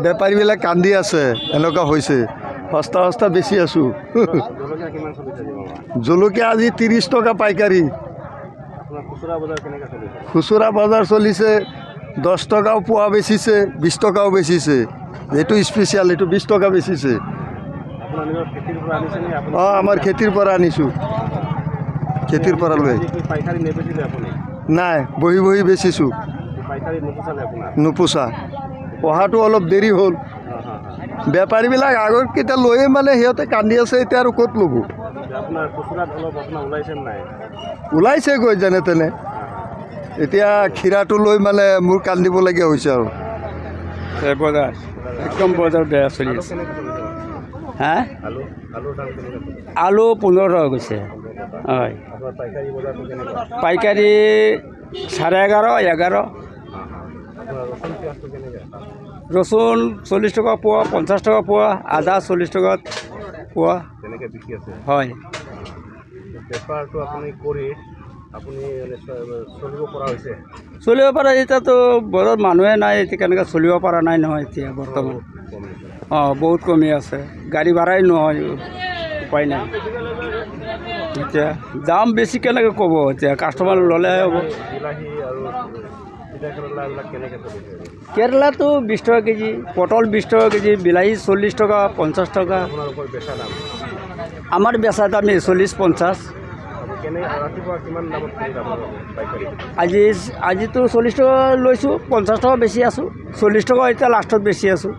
বেপাৰীবিলাক কান্দি আছে, এনেকুৱা হৈছে। সস্তা সস্তা বেছি আছোঁ। জলকীয়া কিমান চলিছে বাবা? জলকীয়া আজি 30 টকা পাইকাৰী। আপোনাৰ খুচুৰা বজাৰ কেনেকৈ চলিছে? খুচুৰা বজাৰ চলিছে 10 টকাও পোৱা বেচিছে, 20 টকাও বেচিছে। এইটো স্পেচিয়েল, এইটো 20 টকা বেচিছে। আপোনাৰ নিজৰ খেতিৰ পৰা আনিছে নে আপুনি? অঁ, আমাৰ খেতিৰ পৰা আনিছোঁ, খেতিৰ পৰা লৈ। আজি কি পাইকাৰী নেবেচিলে আপুনি? নাই, বহি বহি বেচিছোঁ, পাইকাৰী নোপোচালে আপোনাৰ? নোপোচা। অহাটো অলপ দেৰি হ'ল। বেপাৰীবিলাক আগৰকেইটা লৈয়ে মানে সিহঁতে কান্দি আছে, এতিয়া আৰু ক'ত ল'ব। আপোনাৰ খুচুৰাত অলপ আপোনাৰ ওলাইছে নাই? ওলাইছে গৈ যেনে তেনে। এতিয়া ক্ষীৰাটো লৈ মানে মোৰ কান্দিবলগীয়া হৈছে আৰু। বজাৰ একদম বজাৰ বেয়া চলি আলু আছে। কেনেকৈ চলিছে? হা আলুৰ দাম কেনেকৈ চলিছে? আলু 15 টকা গৈছে। হয়, আপোনাৰ পাইকাৰী বজাৰটো কেনেকুৱা? পাইকাৰী 11.5, 11। আপোনাৰ ৰচুন পিঁয়াজটো কেনেকৈ? ৰচুন 40 টকা পোৱা, 50 টকা পোৱা, আদা 40 টকাত পোৱা। তেনেকৈ বিকি আছে। হয়, বেপাৰটো আপুনি কৰি আপুনি চলিব পৰা হৈছে? চলিব পৰা এতিয়াতো বজাৰত মানুহে নাই, এতিয়া কেনেকৈ চলিব পৰা নাই নহয় এতিয়া বৰ্তমান। অঁ, বহুত কমি আছে, গাড়ী ভাড়াই নহয়, উপায় নাই। এতিয়া দাম বেছি কেনেকৈ ক'ব, এতিয়া কাষ্টমাৰ ল'লেহে হ'ব। বিলাহী আৰু তিতা কেৰেলা এইবিলাক কেনেকৈ চলিছে? কেৰেলাটো 20 টকা কেজি, পটল 20 টকা কেজি, বিলাহী 40 টকা, 50 টকা। আপোনালোকৰ বেচা দাম আমাৰ বেচা দাম 40-50। ৰাতিপুৱা কিমান দামত কিনিলে আপোনালোকে পাইকাৰী? আজিতো 40 টকা লৈছোঁ, 50 টকা বেছি আছোঁ, 40 টকা এতিয়া লাষ্টত বেছি আছোঁ।